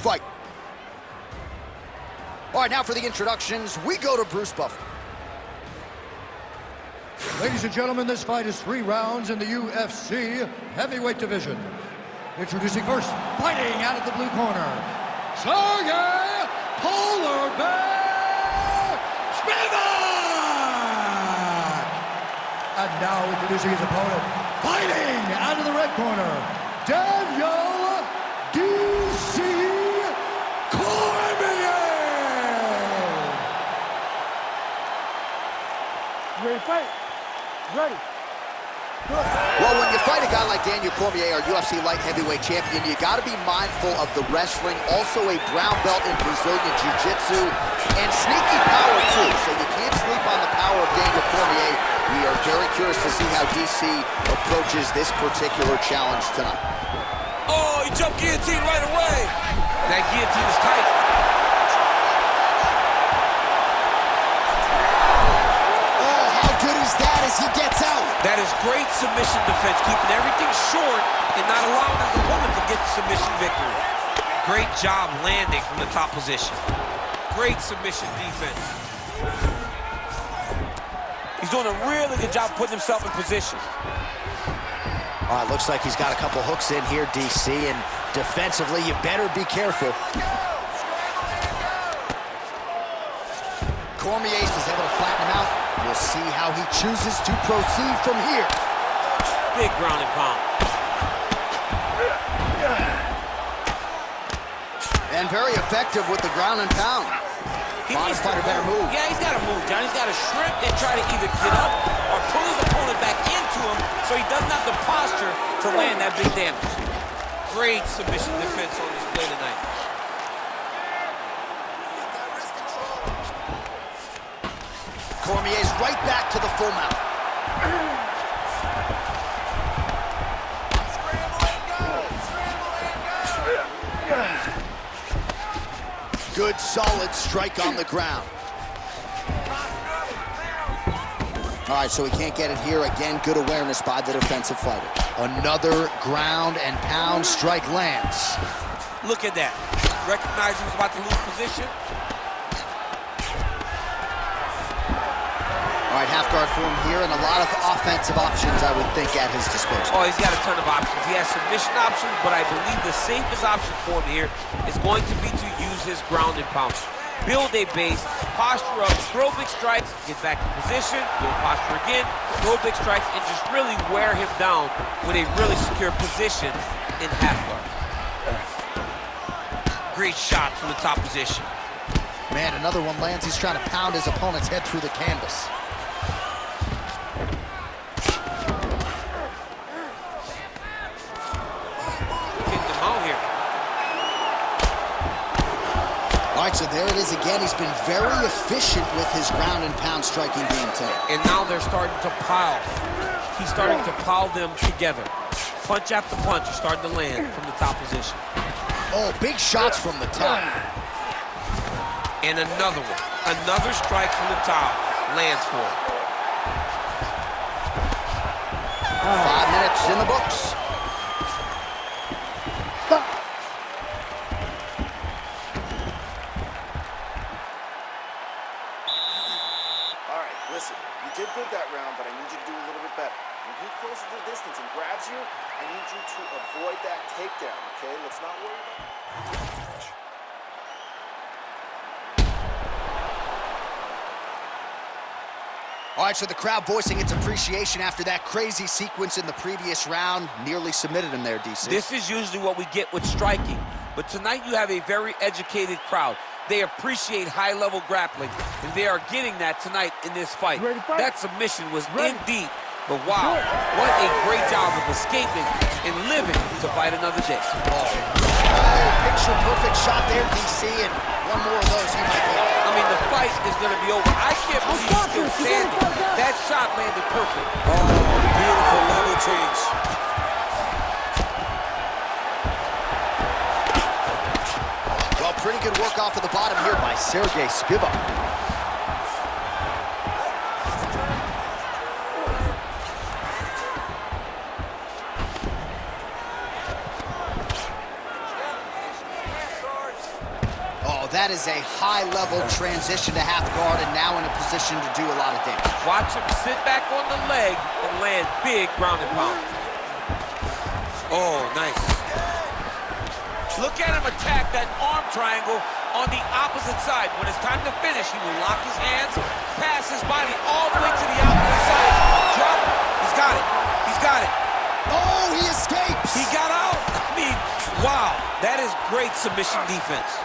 fight. All right, now for the introductions, we go to Bruce Buffer. Ladies and gentlemen, this fight is 3 rounds in the UFC heavyweight division. Introducing first, fighting out of the blue corner, Sergey Polar Bear Spivak! And now introducing his opponent, fighting out of the red corner, Danιέλ D.C. Kормье! Ready to fight? Ready. Well, when you fight a guy like Danιέλ Kормье, our UFC light heavyweight champion, you got to be mindful of the wrestling, also a brown belt in Brazilian Jiu-Jitsu, and sneaky power too, so you can't sleep on the power of Danιέλ Kормье. We are very curious to see how DC approaches this particular challenge tonight. Oh, he jumped guillotine right away. That guillotine is tight. Oh, how good is that as he gets out? That is great submission defense, keeping everything short and not allowing his opponent to get the submission victory. Great job landing from the top position. Great submission defense. He's doing a really good job putting himself in position. All right, looks like he's got a couple hooks in here, DC, and defensively, you better be careful. Kормье is able to flatten him out. We'll see how he chooses to proceed from here. Big ground and pound. And very effective with the ground and pound. Modest fighter better move. Yeah, he's got to move, John. He's got to shrimp and try to either get up or pull his opponent back into him so he doesn't have the posture to land that big damage. Great submission defense on display tonight. Cormier's right back to the full mount. Good, solid strike on the ground. All right, so he can't get it here. Again, good awareness by the defensive fighter. Another ground and pound strike lands. Look at that. Recognized he was about to lose position. All right, half guard for him here, and a lot of offensive options, I would think, at his disposal. Oh, he's got a ton of options. He has submission options, but I believe the safest option for him here is going to be to use his ground and pound. Build a base, posture up, throw big strikes, get back in position, build posture again, throw big strikes, and just really wear him down with a really secure position in half guard. Great shot from the top position. Man, another one lands. He's trying to pound his opponent's head through the canvas. All right, so there it is again. He's been very efficient with his ground and pound striking game tonight. And now they're starting to pile. He's starting to pile them together. Punch after punch is starting to land from the top position. Oh, big shots from the top. And another one. Another strike from the top lands for him. 5 minutes in the books. Listen, you did good that round, but I need you to do a little bit better. When he closes the distance and grabs you, I need you to avoid that takedown, okay? Let's not worry about it. All right, so the crowd voicing its appreciation after that crazy sequence in the previous round. Nearly submitted him there, DC. This is usually what we get with striking, but tonight you have a very educated crowd. They appreciate high-level grappling, and they are getting that tonight in this fight. That submission was in deep, but wow, what a great job of escaping and living to fight another day. Oh, picture-perfect shot there, DC, and one more of those he might get. I mean, the fight is going to be over. I can't believe he's still standing. That shot landed perfect. Oh, beautiful level change. Pretty good work off of the bottom here by Sergey Spivak. that is a high-level transition to half guard and now in a position to do a lot of damage. Watch him sit back on the leg and land big ground and pound. Oh, nice. Look at him attack that arm triangle on the opposite side. When it's time to finish, he will lock his hands, pass his body all the way to the opposite side, drop, he's got it, he's got it. Oh, he escapes! He got out. I mean, wow, that is great submission defense.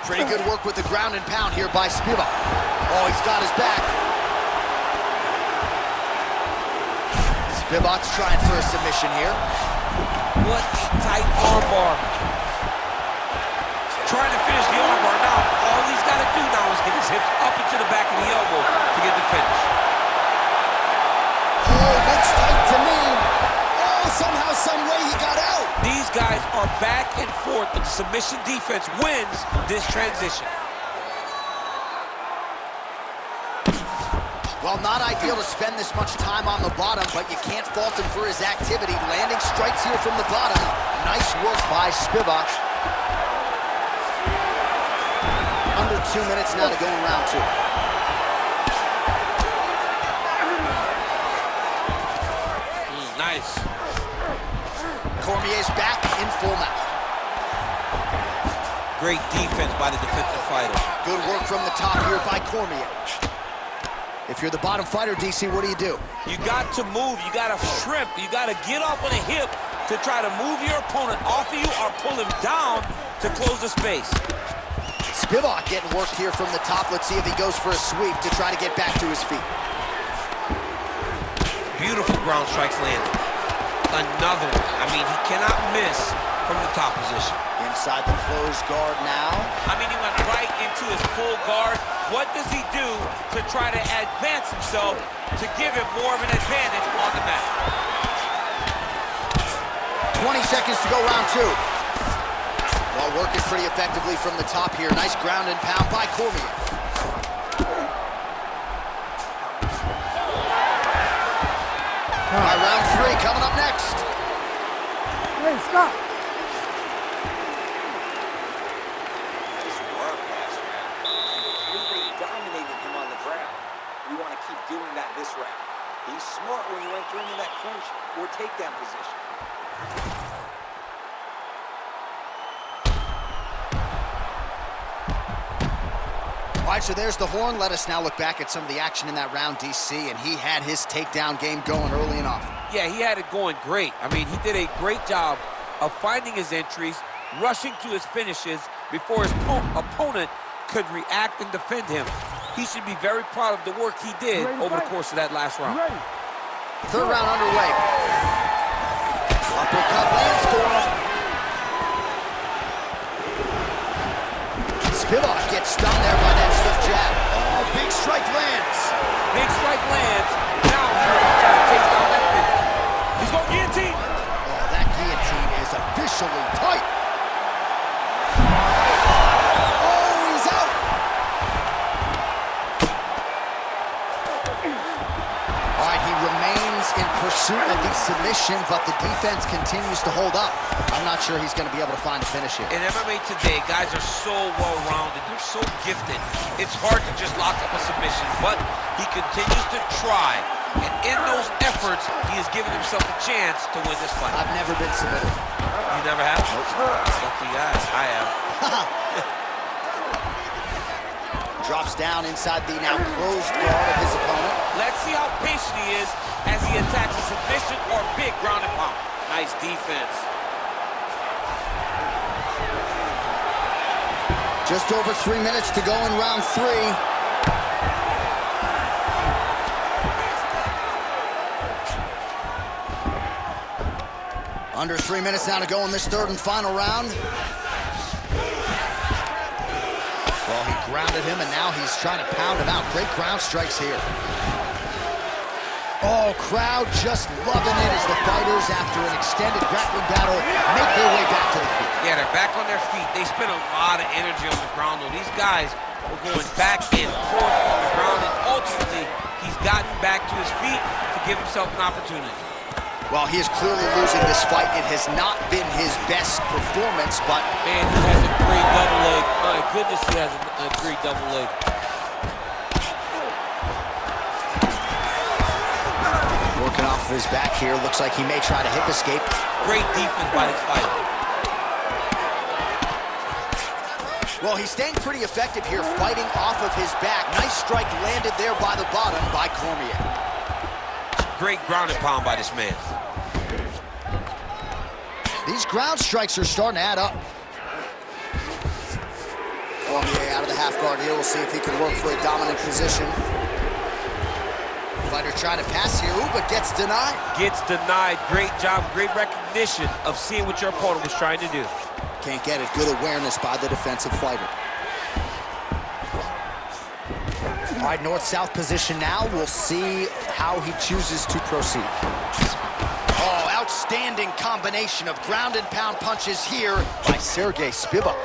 Pretty good work with the ground and pound here by Spivak. Oh, he's got his back. Spivak's trying for a submission here. What a tight armbar. Trying to finish the armbar now. All he's got to do now is get his hips up into the back of the elbow to get the finish. Oh, looks tight to me. Oh, somehow, some way he got out. These guys are back and forth, and submission defense wins this transition. Well, not ideal to spend this much time on the bottom, but you can't fault him for his activity. Landing strikes here from the bottom. Nice work by Spivak. Under 2 minutes now to go in round 2. Nice. Cormier's back in full mount. Great defense by the defensive fighter. Good work from the top here by Cormier. If you're the bottom fighter, DC, what do? You got to move. You got to shrimp. You got to get off on a hip to try to move your opponent off of you or pull him down to close the space. Spivak getting worked here from the top. Let's see if he goes for a sweep to try to get back to his feet. Beautiful ground strikes landed. Another one. I mean, he cannot miss from the top position. Inside the closed guard now. I mean, he went right into his full guard. What does he do to try to advance himself to give him more of an advantage on the mat? 20 seconds to go, round 2. Well, working pretty effectively from the top here. Nice ground and pound by Cormier. All right, round 3 coming up next. Hey, stop. Nice work last round. Completely dominated him on the ground. We want to keep doing that this round. He's smart when you enter into that clinch or takedown position. All right, so there's the horn. Let us now look back at some of the action in that round, DC, and he had his takedown game going early and often. Yeah, he had it going great. I mean, he did a great job of finding his entries, rushing to his finishes before his opponent could react and defend him. He should be very proud of the work he did over the course of that last round. Ready. Third round underway. Uppercut lands for him. Spivak gets stunned there by that swift jab. Oh, big strike lands. Big strike lands. Now he's going to try to take down that finish. He's going to guillotine. Oh, that guillotine is officially tight. Oh, he's out. All right, he remains in pursuit of the submission, but the defense continues to hold up. I'm not sure he's going to be able to find a finish here. In MMA today, guys are so well-rounded. They're so gifted. It's hard to just lock up a submission, but he continues to try. And in those efforts, he has given himself a chance to win this fight. I've never been submitted. You never have? Lucky guy. I have. Drops down inside the now closed guard of his opponent. Let's see how patient he is as he attacks a submission or big ground and pound. Nice defense. Just over 3 minutes to go in round 3. Under 3 minutes now to go in this third and final round. Well, he grounded him, and now he's trying to pound him out. Great ground strikes here. Oh, crowd just loving it as the fighters, after an extended grappling battle, make their way back to the feet. Yeah, they're back on their feet. They spent a lot of energy on the ground, though. These guys were going back and forth on the ground, and ultimately, he's gotten back to his feet to give himself an opportunity. Well, he is clearly losing this fight. It has not been his best performance, but... Man, he has a great double leg. My goodness, he has Agreed, double leg. Working off of his back here. Looks like he may try to hip escape. Great defense by this fighter. Well, he's staying pretty effective here, fighting off of his back. Nice strike landed there by the bottom by Cormier. Great ground and pound by this man. These ground strikes are starting to add up. Cormier out of the half guard here. We'll see if he can work for a dominant position. Fighter trying to pass here, ooh, but gets denied. Gets denied. Great job, great recognition of seeing what your opponent was trying to do. Can't get it. Good awareness by the defensive fighter. All right, north-south position now. We'll see how he chooses to proceed. Oh, outstanding combination of ground and pound punches here by Sergey Spivak.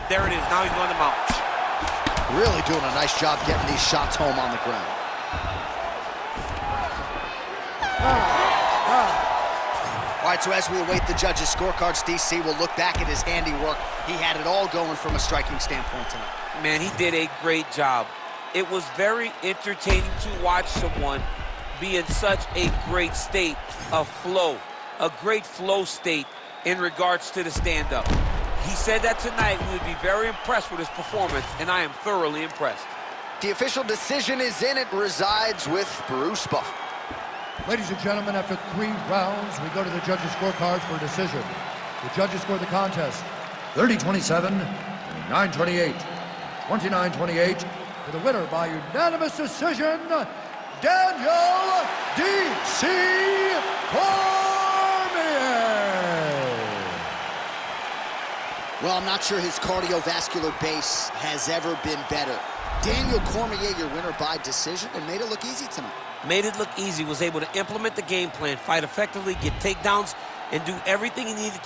There it is. Now he's going to mount. Really doing a nice job getting these shots home on the ground. All right, so as we await the judges' scorecards, DC will look back at his handiwork. He had it all going from a striking standpoint tonight. Man, he did a great job. It was very entertaining to watch someone be in such a great state of flow, a great flow state in regards to the stand-up. He said that tonight we would be very impressed with his performance, and I am thoroughly impressed. The official decision is in. It resides with Bruce Buffer. Ladies and gentlemen, after 3 rounds, we go to the judges' scorecards for a decision. The judges scored the contest 30-27, 9-28, 29-28, for the winner by unanimous decision, Daniel D.C. Cormье. Well, I'm not sure his cardiovascular base has ever been better. Daniel Cormier, your winner by decision, and made it look easy tonight. Made it look easy, was able to implement the game plan, fight effectively, get takedowns, and do everything he needed to